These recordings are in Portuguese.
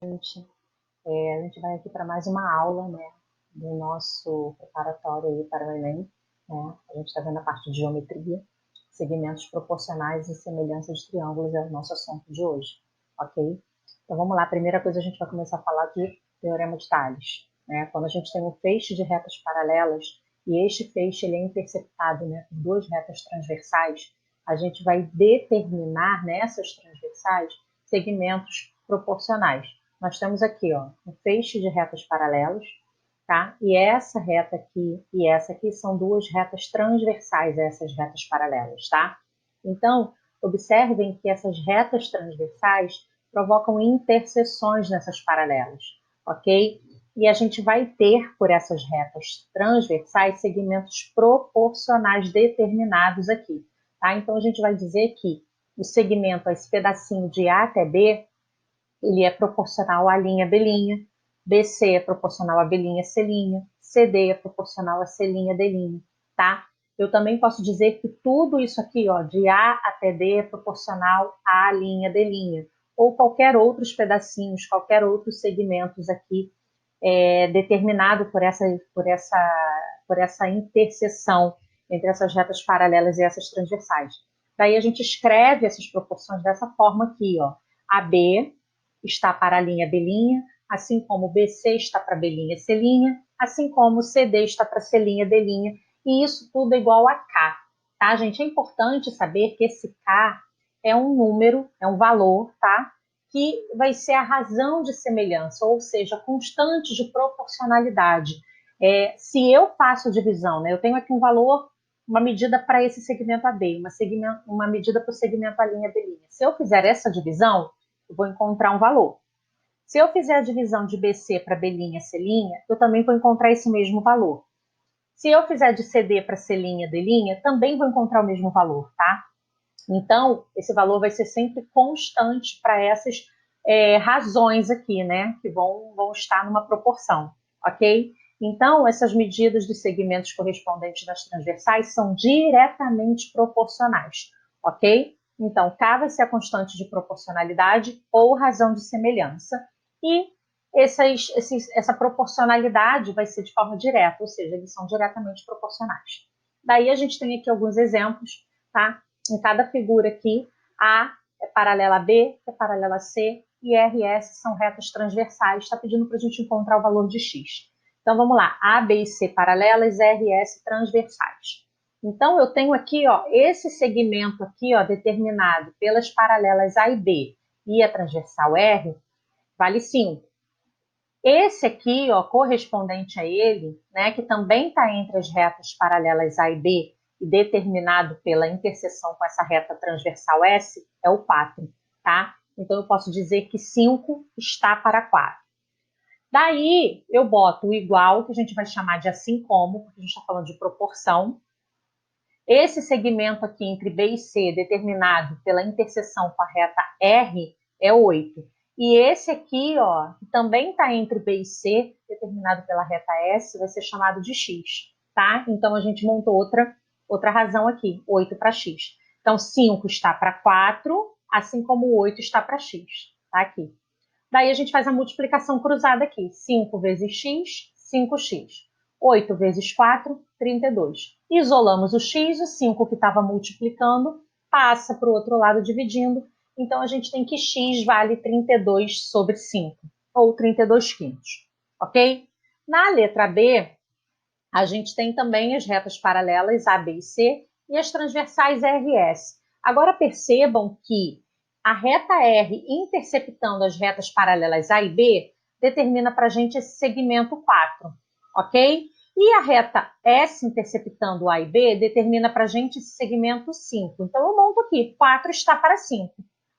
A gente vai aqui para mais uma aula, né, do nosso preparatório aí para o Enem, né? A gente está vendo a parte de geometria, segmentos proporcionais e semelhança de triângulos é o nosso assunto de hoje, ok? Então vamos lá, a primeira coisa a gente vai começar a falar de teorema de Tales, né? Quando a gente tem um feixe de retas paralelas e este feixe ele é interceptado, né, por duas retas transversais, a gente vai determinar nessas transversais segmentos proporcionais. Nós temos aqui, ó, um feixe de retas paralelas, tá? E essa reta aqui e essa aqui são duas retas transversais a essas retas paralelas, tá? Então, observem que essas retas transversais provocam interseções nessas paralelas, ok? E a gente vai ter, por essas retas transversais, segmentos proporcionais determinados aqui, tá? Então, a gente vai dizer que o segmento, esse pedacinho de A até B, ele é proporcional à linha B', BC é proporcional à B', C', CD é proporcional à C', D', tá? Eu também posso dizer que tudo isso aqui, ó, de A até D é proporcional à linha D', ou qualquer outros pedacinhos, qualquer outros segmentos aqui determinado por essa interseção entre essas retas paralelas e essas transversais. Daí a gente escreve essas proporções dessa forma aqui, ó. AB está para a linha B', assim como BC está para B', C', assim como CD está para C', D', e isso tudo é igual a K, tá, gente? É importante saber que esse K é um número, é um valor, tá? Que vai ser a razão de semelhança, ou seja, a constante de proporcionalidade. Se eu faço divisão, né, eu tenho aqui um valor, uma medida para esse segmento AB, uma medida para o segmento A', B'. Se eu fizer essa divisão, eu vou encontrar um valor. Se eu fizer a divisão de BC para B', C', eu também vou encontrar esse mesmo valor. Se eu fizer de CD para C', D', também vou encontrar o mesmo valor, tá? Então, esse valor vai ser sempre constante para essas razões aqui, né? Que vão estar numa proporção, ok? Então, essas medidas dos segmentos correspondentes das transversais são diretamente proporcionais, ok? Então, K vai ser a constante de proporcionalidade ou razão de semelhança. E essa proporcionalidade vai ser de forma direta, ou seja, eles são diretamente proporcionais. Daí a gente tem aqui alguns exemplos, tá? Em cada figura aqui, A é paralela a B, é paralela a C, e R e S são retas transversais. Está pedindo para a gente encontrar o valor de X. Então, vamos lá. A, B e C paralelas, R e S transversais. Então, eu tenho aqui, ó, esse segmento aqui, ó, determinado pelas paralelas A e B e a transversal R, vale 5. Esse aqui, ó, correspondente a ele, né, que também está entre as retas paralelas A e B e determinado pela interseção com essa reta transversal S, é o 4, tá? Então, eu posso dizer que 5 está para 4. Daí, eu boto o igual, que a gente vai chamar de assim como, porque a gente está falando de proporção. Esse segmento aqui entre B e C, determinado pela interseção com a reta R, é 8. E esse aqui, ó, que também está entre B e C, determinado pela reta S, vai ser chamado de X, tá? Então, a gente montou outra razão aqui, 8 para X. Então, 5 está para 4, assim como o 8 está para X, tá aqui. Daí, a gente faz a multiplicação cruzada aqui. 5 vezes X, 5x. 8 vezes 4, 32. Isolamos o x, o 5 que estava multiplicando, passa para o outro lado dividindo. Então, a gente tem que x vale 32 sobre 5, ou 32 quintos, ok? Na letra B, a gente tem também as retas paralelas A, B e C e as transversais R e S. Agora, percebam que a reta R interceptando as retas paralelas A e B determina para a gente esse segmento 4, ok? E a reta S interceptando A e B determina para a gente esse segmento 5. Então, eu monto aqui, 4 está para 5.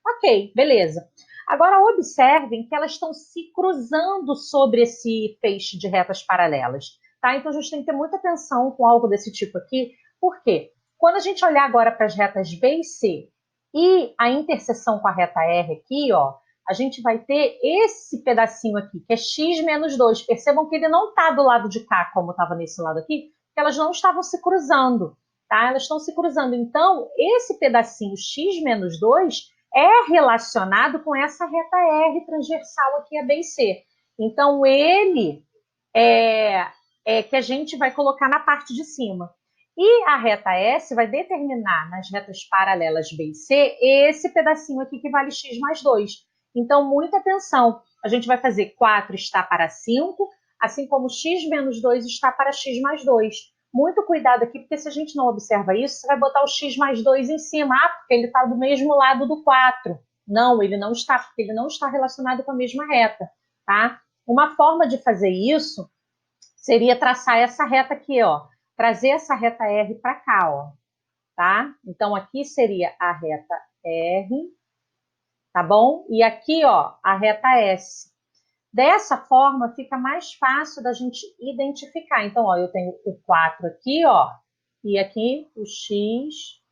Ok, beleza. Agora, observem que elas estão se cruzando sobre esse feixe de retas paralelas. Tá? Então, a gente tem que ter muita atenção com algo desse tipo aqui. Por quê? Quando a gente olhar agora para as retas B e C e a interseção com a reta R aqui, ó, a gente vai ter esse pedacinho aqui, que é x menos 2. Percebam que ele não está do lado de cá, como estava nesse lado aqui, porque elas não estavam se cruzando, tá? Elas estão se cruzando. Então, esse pedacinho x menos 2 é relacionado com essa reta R transversal aqui, a B e C. Então, ele é que a gente vai colocar na parte de cima. E a reta S vai determinar nas retas paralelas B e C esse pedacinho aqui que vale x mais 2. Então, muita atenção. A gente vai fazer 4 está para 5, assim como x menos 2 está para x mais 2. Muito cuidado aqui, porque se a gente não observa isso, você vai botar o x mais 2 em cima. Ah, porque ele está do mesmo lado do 4. Não, ele não está, porque ele não está relacionado com a mesma reta, tá? Uma forma de fazer isso seria traçar essa reta aqui, ó. Trazer essa reta R para cá, ó. Tá? Então, aqui seria a reta R, tá bom? E aqui, ó, a reta S. Dessa forma, fica mais fácil da gente identificar. Então, ó, eu tenho o 4 aqui, ó, e aqui o x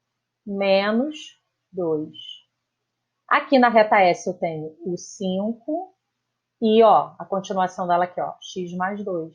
menos 2. Aqui na reta S eu tenho o 5 e, ó, a continuação dela aqui, ó, x mais 2.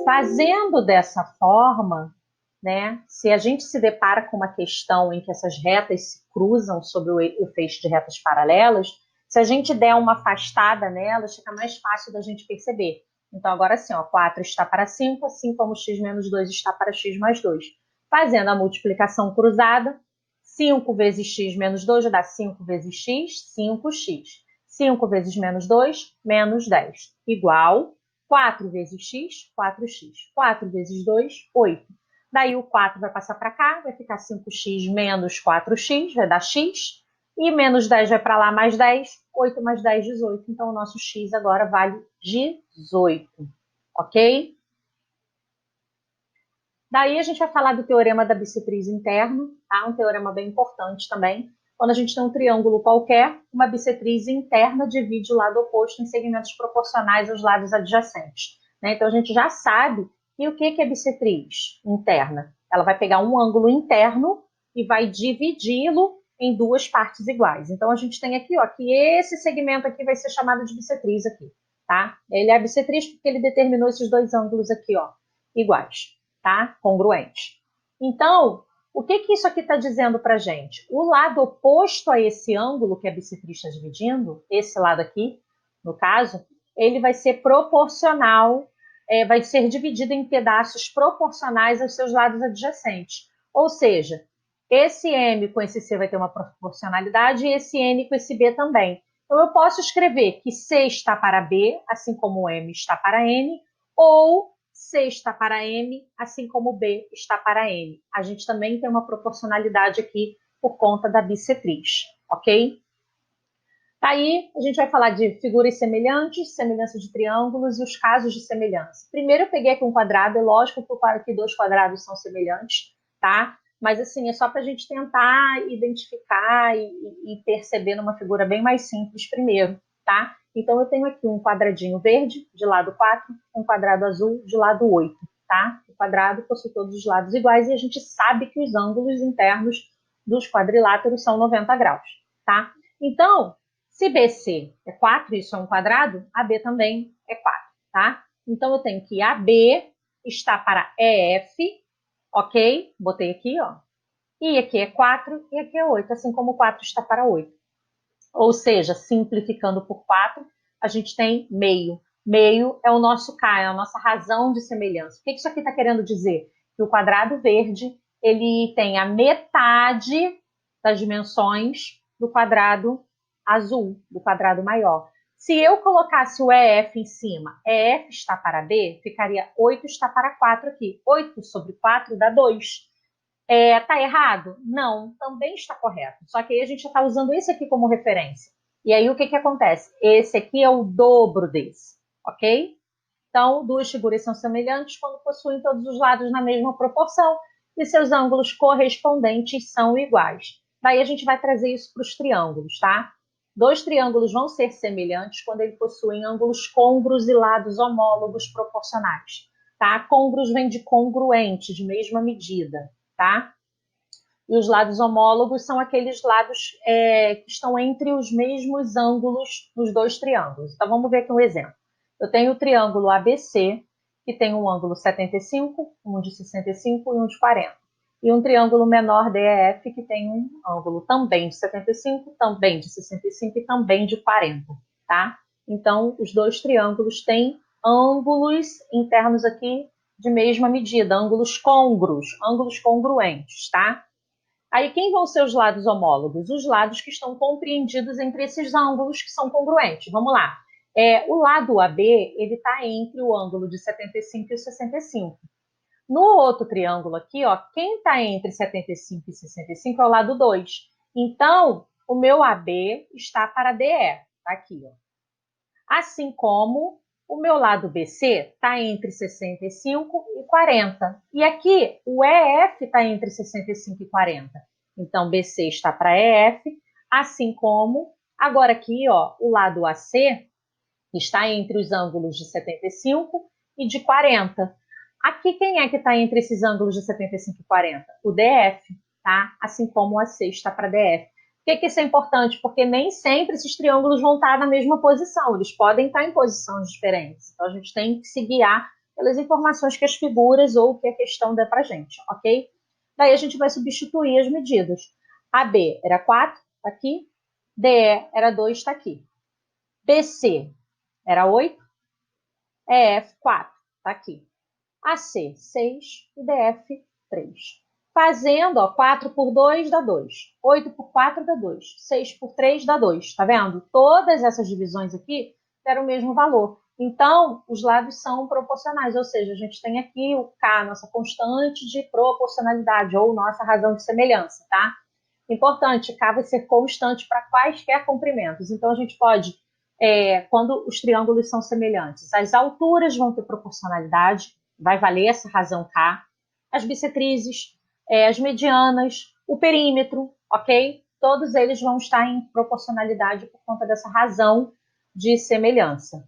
Fazendo dessa forma, né, se a gente se depara com uma questão em que essas retas se cruzam sobre o feixe de retas paralelas, se a gente der uma afastada nelas, fica mais fácil da gente perceber. Então, agora sim, ó, 4 está para 5, assim como x menos 2 está para x mais 2. Fazendo a multiplicação cruzada, 5 vezes x menos 2 já dá 5 vezes x, 5x. 5 vezes menos 2, menos 10. Igual 4 vezes x, 4x. 4 vezes 2, 8. Daí o 4 vai passar para cá, vai ficar 5x menos 4x, vai dar x. E menos 10 vai para lá, mais 10. 8 mais 10, 18. Então, o nosso x agora vale 18. Ok? Daí a gente vai falar do teorema da bissetriz interno, tá? Um teorema bem importante também. Quando a gente tem um triângulo qualquer, uma bissetriz interna divide o lado oposto em segmentos proporcionais aos lados adjacentes, né? Então a gente já sabe que o que é bissetriz interna? Ela vai pegar um ângulo interno e vai dividi-lo em duas partes iguais. Então a gente tem aqui, ó, que esse segmento aqui vai ser chamado de bissetriz aqui, tá? Ele é bissetriz porque ele determinou esses dois ângulos aqui, ó, iguais. Tá? Congruente. Então, o que isso aqui está dizendo para a gente? O lado oposto a esse ângulo que a bissetriz está dividindo, esse lado aqui, no caso, ele vai ser proporcional, vai ser dividido em pedaços proporcionais aos seus lados adjacentes. Ou seja, esse M com esse C vai ter uma proporcionalidade e esse N com esse B também. Então, eu posso escrever que C está para B, assim como M está para N, ou C está para M, assim como B está para N. A gente também tem uma proporcionalidade aqui por conta da bissetriz, ok? Aí a gente vai falar de figuras semelhantes, semelhança de triângulos e os casos de semelhança. Primeiro eu peguei aqui um quadrado, é lógico que dois quadrados são semelhantes, tá? Mas assim, é só para a gente tentar identificar e perceber numa figura bem mais simples primeiro, tá? Então eu tenho aqui um quadradinho verde de lado 4, um quadrado azul de lado 8, tá? O quadrado possui todos os lados iguais e a gente sabe que os ângulos internos dos quadriláteros são 90 graus, tá? Então, se BC é 4, isso é um quadrado, AB também é 4, tá? Então, eu tenho que AB está para EF, ok? Botei aqui, ó. E aqui é 4 e aqui é 8, assim como 4 está para 8. Ou seja, simplificando por 4, a gente tem meio. Meio é o nosso K, é a nossa razão de semelhança. O que isso aqui está querendo dizer? Que o quadrado verde, ele tem a metade das dimensões do quadrado azul, do quadrado maior. Se eu colocasse o EF em cima, EF está para B, ficaria 8 está para 4 aqui. 8 sobre 4 dá 2. Tá errado? Não, também está correto. Só que aí a gente já está usando esse aqui como referência. E aí o que acontece? Esse aqui é o dobro desse, ok? Então, duas figuras são semelhantes quando possuem todos os lados na mesma proporção e seus ângulos correspondentes são iguais. Daí a gente vai trazer isso para os triângulos, tá? Dois triângulos vão ser semelhantes quando eles possuem ângulos côngruos e lados homólogos proporcionais, tá? Côngruos vem de congruente, de mesma medida, tá? E os lados homólogos são aqueles lados que estão entre os mesmos ângulos dos dois triângulos. Então, vamos ver aqui um exemplo. Eu tenho o triângulo ABC, que tem um ângulo 75, um de 65 e um de 40. e um triângulo menor DEF que tem um ângulo também de 75, também de 65 e também de 40, tá? Então, os dois triângulos têm ângulos internos aqui de mesma medida, ângulos congruentes, tá? Aí, quem vão ser os lados homólogos? Os lados que estão compreendidos entre esses ângulos que são congruentes. Vamos lá. O lado AB, ele está entre o ângulo de 75 e o 65. No outro triângulo aqui, ó, quem está entre 75 e 65 é o lado 2. Então, o meu AB está para DE, tá aqui, ó. Assim como o meu lado BC está entre 65 e 40. E aqui o EF está entre 65 e 40. Então, BC está para EF, assim como, agora aqui, ó, o lado AC está entre os ângulos de 75 e de 40. Aqui, quem é que está entre esses ângulos de 75 e 40? O DF, tá? Assim como o AC está para DF. Por que isso é importante? Porque nem sempre esses triângulos vão estar na mesma posição, eles podem estar em posições diferentes. Então, a gente tem que se guiar pelas informações que as figuras ou que a questão dá para a gente, ok? Daí a gente vai substituir as medidas. AB era 4, está aqui. DE era 2, está aqui. BC era 8. EF, 4, está aqui. AC, 6 e DF, 3. Fazendo, ó, 4 por 2 dá 2. 8 por 4 dá 2. 6 por 3 dá 2. Tá vendo? Todas essas divisões aqui deram o mesmo valor. Então, os lados são proporcionais, ou seja, a gente tem aqui o K, nossa constante de proporcionalidade, ou nossa razão de semelhança, tá? Importante, K vai ser constante para quaisquer comprimentos. Então, a gente pode, quando os triângulos são semelhantes, as alturas vão ter proporcionalidade, vai valer essa razão K, as bissetrizes, as medianas, o perímetro, ok? Todos eles vão estar em proporcionalidade por conta dessa razão de semelhança.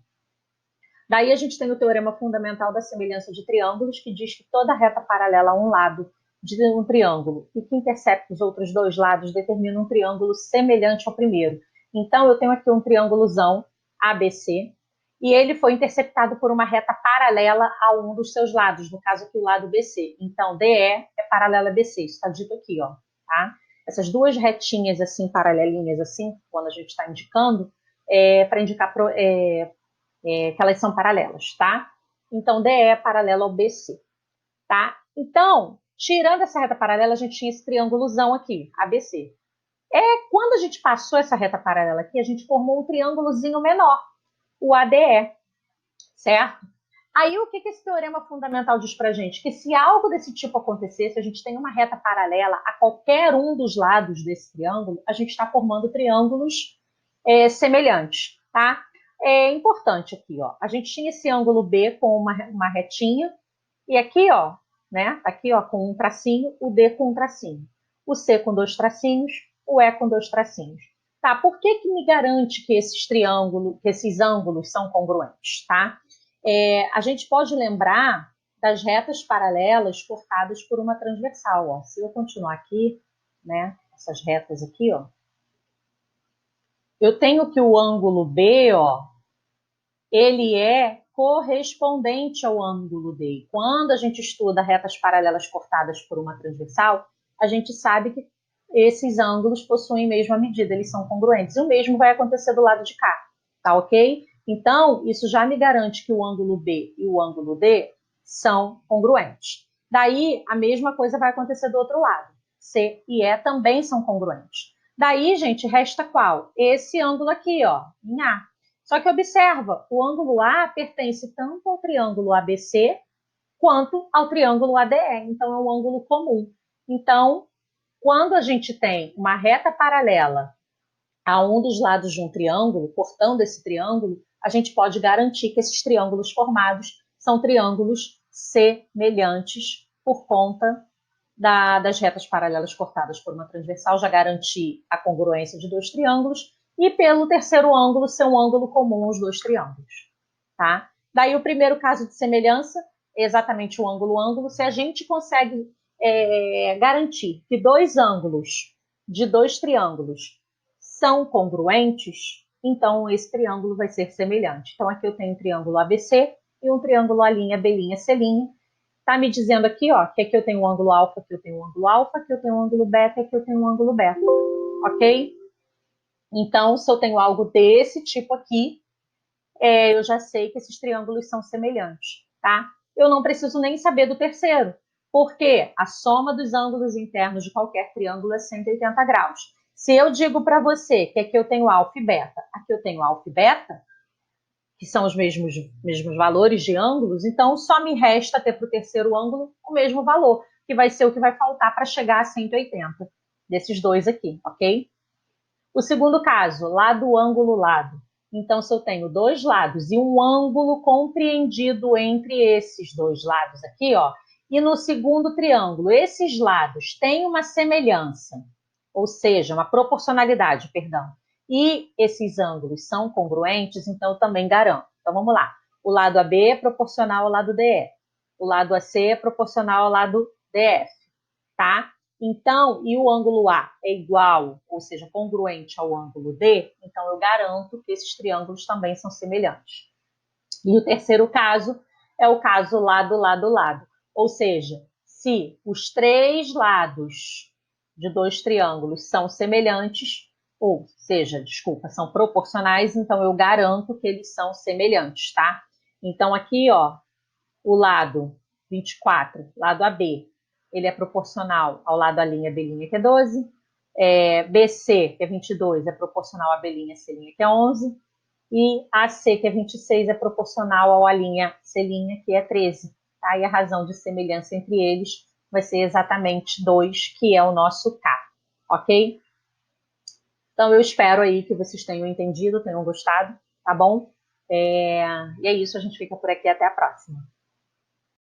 Daí a gente tem o teorema fundamental da semelhança de triângulos, que diz que toda reta paralela a um lado de um triângulo e que intercepta os outros dois lados determina um triângulo semelhante ao primeiro. Então, eu tenho aqui um triângulozão ABC, e ele foi interceptado por uma reta paralela a um dos seus lados, no caso aqui o lado BC. Então, DE é paralela a BC, isso está dito aqui, ó, tá? Essas duas retinhas assim, paralelinhas assim, quando a gente está indicando, para indicar que elas são paralelas, tá? Então, DE é paralelo ao BC, tá? Então, tirando essa reta paralela, a gente tinha esse triângulozão aqui, ABC. Quando a gente passou essa reta paralela aqui, a gente formou um triângulozinho menor, o ADE, certo? Aí, o que esse teorema fundamental diz pra gente? Que se algo desse tipo acontecesse, a gente tem uma reta paralela a qualquer um dos lados desse triângulo, a gente está formando triângulos semelhantes, tá? É importante aqui, ó. A gente tinha esse ângulo B com uma retinha, e aqui, ó, né? Aqui, ó, com um tracinho, o D com um tracinho. O C com 2 tracinhos, o E com 2 tracinhos. Tá, por que me garante que esses ângulos são congruentes, tá? A gente pode lembrar das retas paralelas cortadas por uma transversal, ó. Se eu continuar aqui, né, essas retas aqui, ó, eu tenho que o ângulo B, ó, ele é correspondente ao ângulo D. Quando a gente estuda retas paralelas cortadas por uma transversal, a gente sabe que esses ângulos possuem a mesma medida, eles são congruentes. E o mesmo vai acontecer do lado de cá, tá ok? Então, isso já me garante que o ângulo B e o ângulo D são congruentes. Daí, a mesma coisa vai acontecer do outro lado. C e E também são congruentes. Daí, gente, resta qual? Esse ângulo aqui, ó, em A. Só que observa, o ângulo A pertence tanto ao triângulo ABC quanto ao triângulo ADE, então é um ângulo comum. Então, quando a gente tem uma reta paralela a um dos lados de um triângulo, cortando esse triângulo, a gente pode garantir que esses triângulos formados são triângulos semelhantes por conta das retas paralelas cortadas por uma transversal, já garantir a congruência de dois triângulos, e pelo terceiro ângulo ser um ângulo comum aos dois triângulos, tá? Daí o primeiro caso de semelhança é exatamente o ângulo-ângulo. Se a gente consegue garantir que dois ângulos de dois triângulos são congruentes, então esse triângulo vai ser semelhante. Então aqui eu tenho um triângulo ABC e um triângulo A', B', C', Está me dizendo aqui, ó, que aqui eu tenho um ângulo alfa, aqui eu tenho um ângulo alfa, aqui eu tenho um ângulo beta, aqui eu tenho um ângulo beta, ok? Então, se eu tenho algo desse tipo aqui, eu já sei que esses triângulos são semelhantes, tá? Eu não preciso nem saber do terceiro, porque a soma dos ângulos internos de qualquer triângulo é 180 graus. Se eu digo para você que aqui eu tenho alfa e beta, aqui eu tenho alfa e beta, que são os mesmos valores de ângulos, então só me resta ter para o terceiro ângulo o mesmo valor, que vai ser o que vai faltar para chegar a 180, desses dois aqui, ok? O segundo caso, lado, ângulo, lado. Então, se eu tenho dois lados e um ângulo compreendido entre esses dois lados aqui, ó, e no segundo triângulo, esses lados têm uma semelhança, ou seja, uma proporcionalidade, perdão, e esses ângulos são congruentes, então eu também garanto. Então, vamos lá. O lado AB é proporcional ao lado DE. O lado AC é proporcional ao lado DF, tá? Então, e o ângulo A é igual, ou seja, congruente ao ângulo D, então eu garanto que esses triângulos também são semelhantes. E o terceiro caso é o caso lado, lado, lado. Ou seja, se os três lados de dois triângulos são semelhantes, ou seja, desculpa, são proporcionais, então eu garanto que eles são semelhantes, tá? Então aqui, ó, o lado 24, lado AB, ele é proporcional ao lado A', B', que é 12. BC, que é 22, é proporcional a B', C', que é 11. E AC, que é 26, é proporcional ao A', C', que é 13. Tá? E a razão de semelhança entre eles vai ser exatamente 2, que é o nosso K. Ok? Então, eu espero aí que vocês tenham entendido, tenham gostado, tá bom? E é isso, a gente fica por aqui, até a próxima.